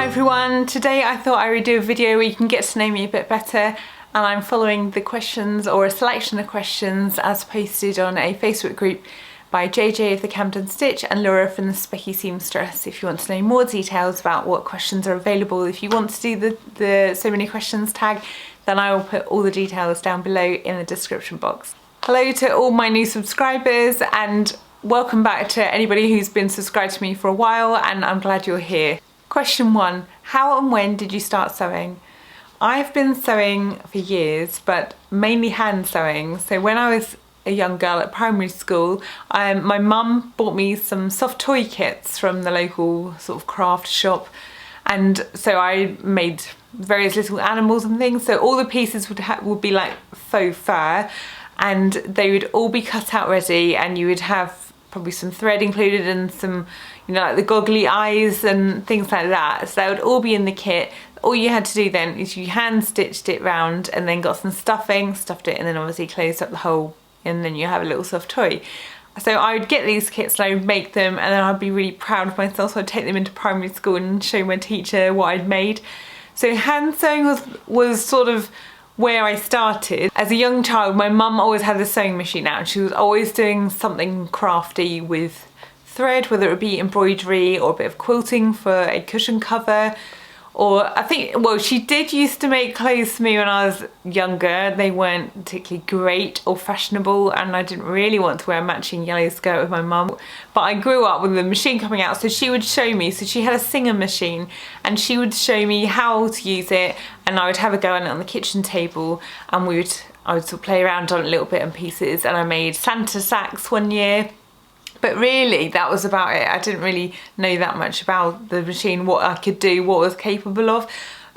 Hi everyone, today I thought I would do a video where you can get to know me a bit better, and I'm following the questions, or a selection of questions, as posted on a Facebook group by JJ of the Camden Stitch and Laura from the Specky Seamstress. If you want to know more details about what questions are available, if you want to do the So Many Questions tag, then I will put all the details down below in the description box. Hello to all my new subscribers, and welcome back to anybody who's been subscribed to me for a while, and I'm glad you're here. Question 1. How and when did you start sewing? I've been sewing for years, but mainly hand sewing. So when I was a young girl at primary school, my mum bought me some soft toy kits from the local sort of craft shop, and so I made various little animals and things. So all the pieces would be like faux fur, and they would all be cut out ready, and you would have probably some thread included and some, you know, like the goggly eyes and things like that. So that would all be in the kit. All you had to do then is you hand stitched it round and then got some stuffing, stuffed it, and then obviously closed up the hole, and then you have a little soft toy. So I would get these kits and I would make them, and then I'd be really proud of myself, so I'd take them into primary school and show my teacher what I'd made. So hand sewing was sort of where I started. As a young child, my mum always had a sewing machine out, and she was always doing something crafty with thread, whether it be embroidery or a bit of quilting for a cushion cover, or I think, well, she did used to make clothes for me when I was younger. They weren't particularly great or fashionable, and I didn't really want to wear a matching yellow skirt with my mum. But I grew up with the machine coming out, so she would show me. So she had a Singer machine, and she would show me how to use it, and I would have a go on it on the kitchen table, and I would sort of play around on it a little bit in pieces. And I made Santa sacks one year. But really, that was about it. I didn't really know that much about the machine, what I could do, what I was capable of.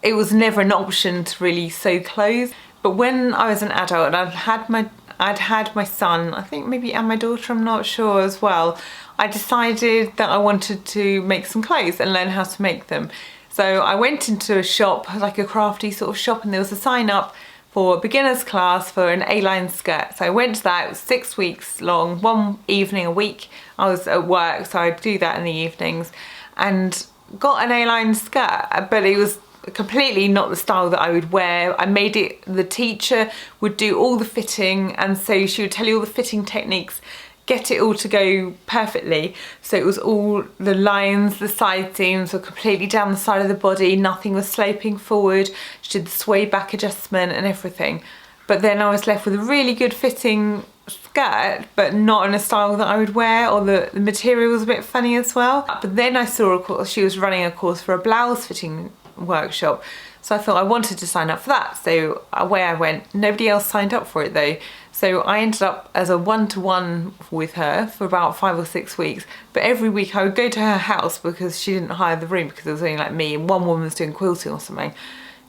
It was never an option to really sew clothes. But when I was an adult and I'd had my son, I think maybe, and my daughter, I'm not sure as well, I decided that I wanted to make some clothes and learn how to make them. So I went into a shop, like a crafty sort of shop, and there was a sign up for a beginner's class for an A-line skirt. So I went to that. It was 6 weeks long, one evening a week. I was at work, so I'd do that in the evenings, and got an A-line skirt, but it was completely not the style that I would wear. I made it, the teacher would do all the fitting, and so she would tell you all the fitting techniques, get it all to go perfectly. So it was all the lines, the side seams were completely down the side of the body, nothing was sloping forward. She did the sway back adjustment and everything. But then I was left with a really good fitting skirt, but not in a style that I would wear, or the material was a bit funny as well. But then I saw, of course, she was running a course for a blouse fitting workshop. So I thought I wanted to sign up for that. So away I went. Nobody else signed up for it though. So I ended up as a one-to-one with her for about 5 or 6 weeks. But every week I would go to her house, because she didn't hire the room, because it was only like me and one woman was doing quilting or something.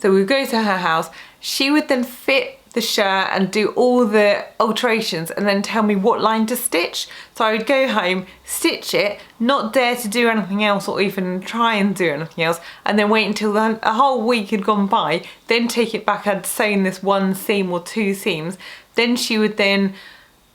So we would go to her house. She would then fit the shirt and do all the alterations, and then tell me what line to stitch. So I would go home, stitch it, not dare to do anything else or even try and do anything else, and then wait until a whole week had gone by, then take it back. I'd sewn this one seam or two seams, then she would then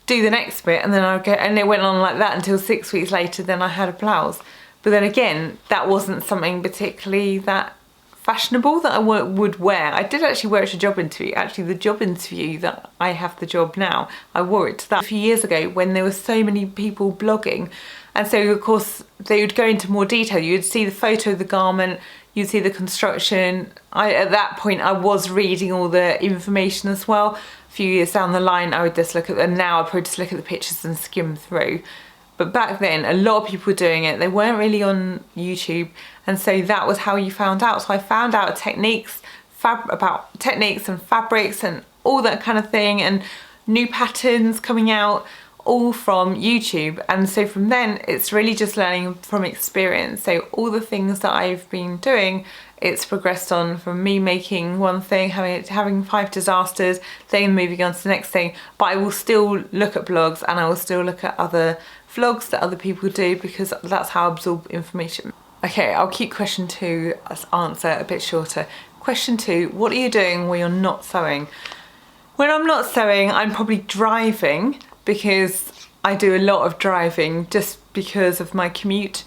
do the next bit, and then I'd go, and it went on like that until 6 weeks later, then I had a blouse. But then again, that wasn't something particularly that fashionable that I would wear. I did actually wear it to a job interview. Actually, the job interview that I have the job now, I wore it to that a few years ago when there were so many people blogging. And so of course they would go into more detail. You'd see the photo of the garment, you'd see the construction. At that point I was reading all the information as well. A few years down the line I would just look at, and now I probably just look at the pictures and skim through. But back then, a lot of people were doing it. They weren't really on YouTube, and so that was how you found out. So I found out techniques, about techniques and fabrics and all that kind of thing, and new patterns coming out, all from YouTube. And so from then, it's really just learning from experience. So all the things that I've been doing, it's progressed on from me making one thing, having 5 disasters, then moving on to the next thing. But I will still look at blogs, and I will still look at other vlogs that other people do, because that's how I absorb information. Okay, I'll keep question 2 as answer a bit shorter. Question 2, what are you doing when you're not sewing? When I'm not sewing, I'm probably driving, because I do a lot of driving just because of my commute.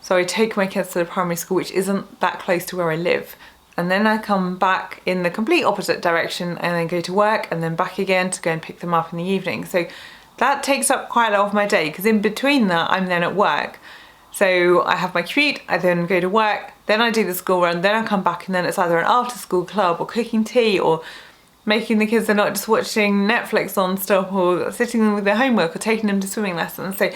So I take my kids to the primary school, which isn't that close to where I live. And then I come back in the complete opposite direction and then go to work and then back again to go and pick them up in the evening. So that takes up quite a lot of my day, because in between that I'm then at work. So I have my commute, I then go to work, then I do the school run, then I come back, and then it's either an after school club or cooking tea or making the kids, they're not just watching Netflix non-stop or sitting with their homework or taking them to swimming lessons. So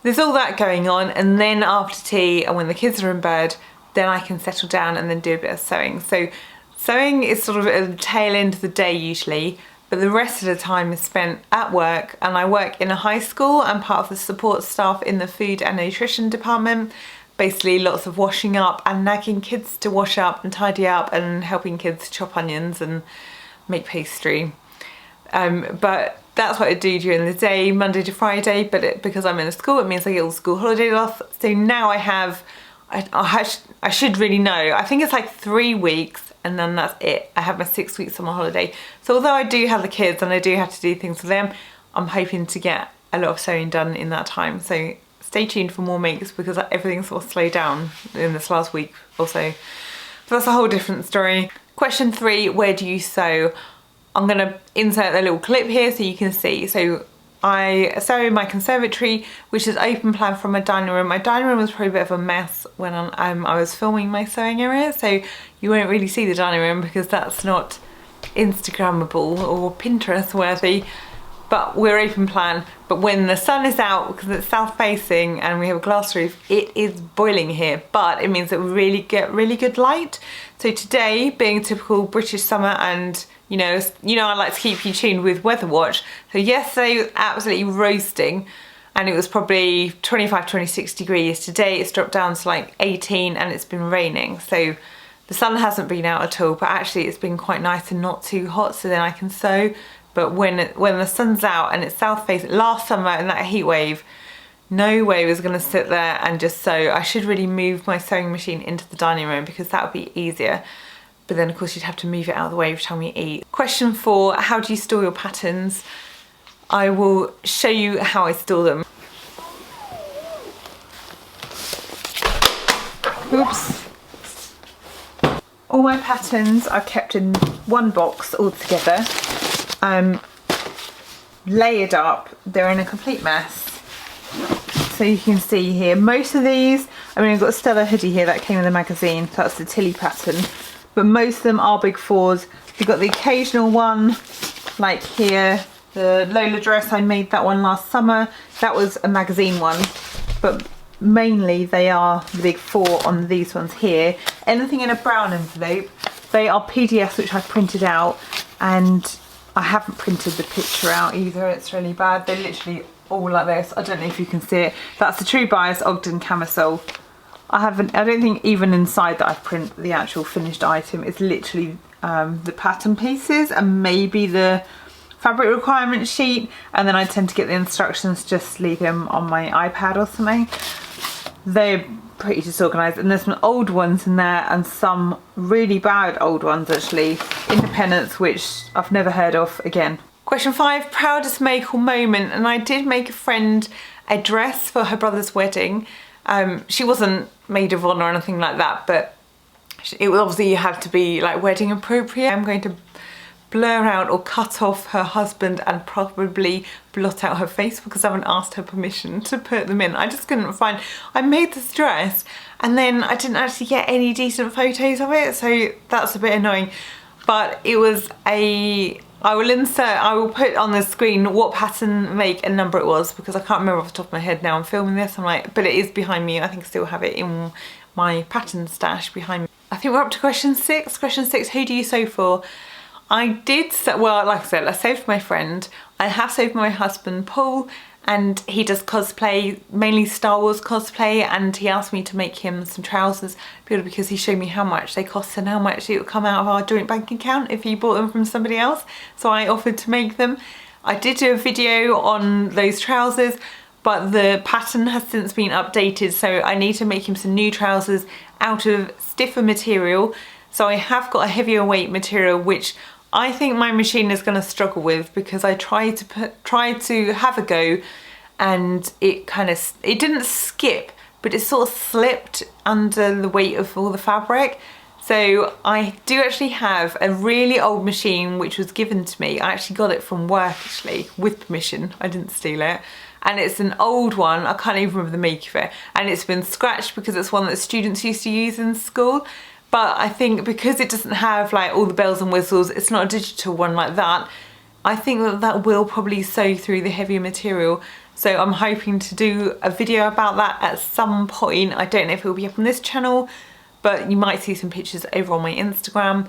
there's all that going on, and then after tea and when the kids are in bed, then I can settle down and then do a bit of sewing. So sewing is sort of at the tail end of the day usually, but the rest of the time is spent at work, and I work in a high school. I'm part of the support staff in the food and nutrition department. Basically lots of washing up and nagging kids to wash up and tidy up and helping kids chop onions and make pastry. But that's what I do during the day, Monday to Friday, but because I'm in a school, it means I get all school holidays off. So now I have, I should really know, I think it's like 3 weeks and then that's it. I have my 6 weeks summer holiday. So although I do have the kids and I do have to do things for them, I'm hoping to get a lot of sewing done in that time. So stay tuned for more makes, because everything's sort of slowed down in this last week or so. But that's a whole different story. Question 3, where do you sew? I'm gonna insert a little clip here so you can see. So I sew in my conservatory, which is open plan from my dining room. My dining room was probably a bit of a mess when I was filming my sewing area, so you won't really see the dining room because that's not Instagrammable or Pinterest worthy. But we're open plan. But when the sun is out, because it's south facing and we have a glass roof, it is boiling here, but it means that we really get really good light. So today, being a typical British summer, and you know I like to keep you tuned with Weather Watch. So yesterday was absolutely roasting and it was probably 25, 26 degrees. Today it's dropped down to like 18 and it's been raining. So the sun hasn't been out at all, but actually it's been quite nice and not too hot, so then I can sew. But when the sun's out and it's south facing, last summer in that heat wave, no way I was gonna sit there and just sew. I should really move my sewing machine into the dining room because that would be easier. But then of course you'd have to move it out of the way every time we eat. Question 4, how do you store your patterns? I will show you how I store them. Oops. All my patterns are kept in one box all together. Layered up, they're in a complete mess. So you can see here, most of these, I mean I've got a Stella hoodie here that came in the magazine, so that's the Tilly pattern, but most of them are big 4s. We've got the occasional one, like here, the Lola dress, I made that one last summer, that was a magazine one, but mainly they are the big 4 on these ones here. Anything in a brown envelope, they are PDFs which I've printed out, and I haven't printed the picture out either, it's really bad. They're literally all like this. I don't know if you can see it. That's the True Bias Ogden camisole. I don't think even inside that I've printed the actual finished item. It's literally the pattern pieces and maybe the fabric requirement sheet, and then I tend to get the instructions, just leave them on my iPad or something. They're pretty disorganised, and there's some old ones in there and some really bad old ones actually, independents, which I've never heard of again. Question 5, proudest make or moment. And I did make a friend a dress for her brother's wedding. She wasn't maid of honour or anything like that, but it obviously had to be like wedding appropriate. I'm going to blur out or cut off her husband and probably blot out her face because I haven't asked her permission to put them in. I just couldn't find, I made this dress and then I didn't actually get any decent photos of it, so that's a bit annoying. But it was I will put on the screen what pattern, make and number it was, because I can't remember off the top of my head now. I'm filming this, I'm like, but it is behind me. I think I still have it in my pattern stash behind me. I think we're up to question 6. Question 6, who do you sew for? I did, well, like I said, I sewed for my friend. I have sewed for my husband, Paul, and he does cosplay, mainly Star Wars cosplay, and he asked me to make him some trousers purely because he showed me how much they cost and how much it would come out of our joint bank account if he bought them from somebody else. So I offered to make them. I did do a video on those trousers, but the pattern has since been updated, so I need to make him some new trousers out of stiffer material. So I have got a heavier weight material, which I think my machine is going to struggle with, because I tried to have a go and it didn't skip, but it sort of slipped under the weight of all the fabric. So I do actually have a really old machine which was given to me. I actually got it from work actually, with permission, I didn't steal it. And it's an old one, I can't even remember the make of it. And it's been scratched because it's one that students used to use in school. But I think because it doesn't have like all the bells and whistles, it's not a digital one like that, I think that that will probably sew through the heavier material. So I'm hoping to do a video about that at some point. I don't know if it will be up on this channel, but you might see some pictures over on my Instagram.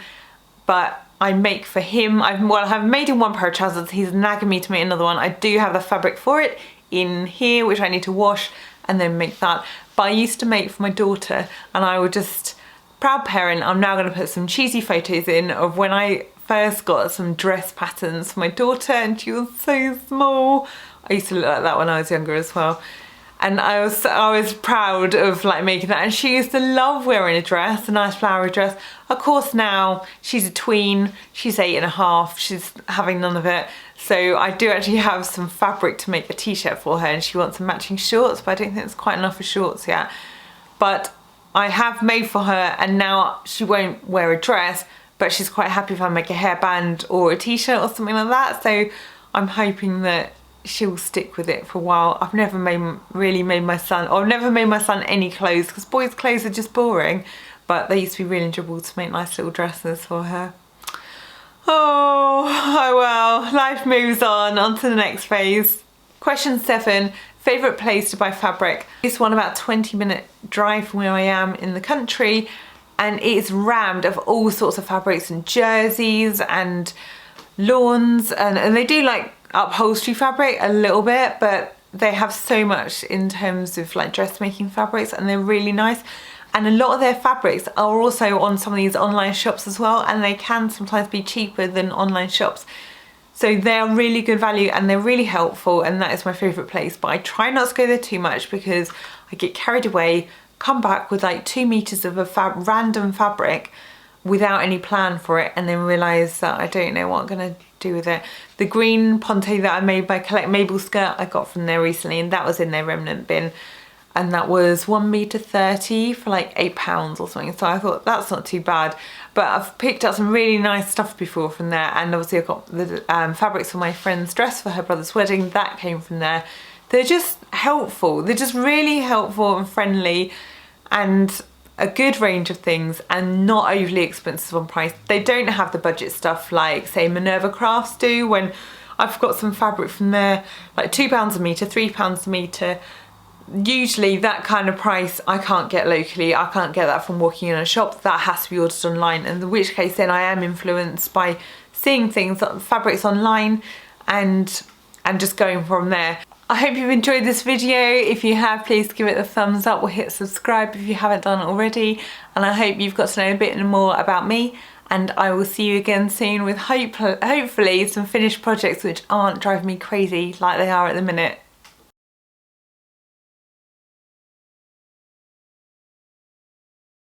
But I make for him, I've made him one pair of trousers, he's nagging me to make another one. I do have the fabric for it in here, which I need to wash and then make that. But I used to make for my daughter, and I would just, proud parent, I'm now gonna put some cheesy photos in of when I first got some dress patterns for my daughter and she was so small. I used to look like that when I was younger as well. And I was proud of like making that, and she used to love wearing a dress, a nice flowery dress. Of course now she's a tween, she's 8.5, she's having none of it. So I do actually have some fabric to make a t-shirt for her, and she wants some matching shorts, but I don't think it's quite enough for shorts yet. But I have made for her, and now she won't wear a dress, but she's quite happy if I make a hairband or a t-shirt or something like that. So I'm hoping that she'll stick with it for a while. I've never really made my son, or I've never made my son any clothes, because boys' clothes are just boring, but they used to be really enjoyable to make nice little dresses for her. Oh well, life moves on to the next phase. Question 7, favourite place to buy fabric. It's one about 20-minute drive from where I am in the country, and it's rammed of all sorts of fabrics and jerseys and lawns, and they do like upholstery fabric a little bit, but they have so much in terms of like dressmaking fabrics, and they're really nice. And a lot of their fabrics are also on some of these online shops as well, and they can sometimes be cheaper than online shops. So they're really good value and they're really helpful, and that is my favourite place. But I try not to go there too much because I get carried away, come back with like 2 meters of a random fabric without any plan for it, and then realise that I don't know what I'm gonna do with it. The green ponte that I made by Collect Mabel skirt I got from there recently, and that was in their remnant bin, and that was 1 meter 30 for like £8 or something. So I thought that's not too bad. But I've picked up some really nice stuff before from there, and obviously I've got the fabrics for my friend's dress for her brother's wedding, that came from there. They're just helpful, they're just really helpful and friendly, and a good range of things, and not overly expensive on price. They don't have the budget stuff like say Minerva Crafts do. When I've got some fabric from there, like £2 a metre, £3 a metre, usually that kind of price I can't get locally. I can't get that from walking in a shop, that has to be ordered online, in which case then I am influenced by seeing things, fabrics online, and just going from there. I hope you've enjoyed this video. If you have, please give it a thumbs up or hit subscribe if you haven't done it already, and I hope you've got to know a bit more about me, and I will see you again soon with hopefully some finished projects which aren't driving me crazy like they are at the minute.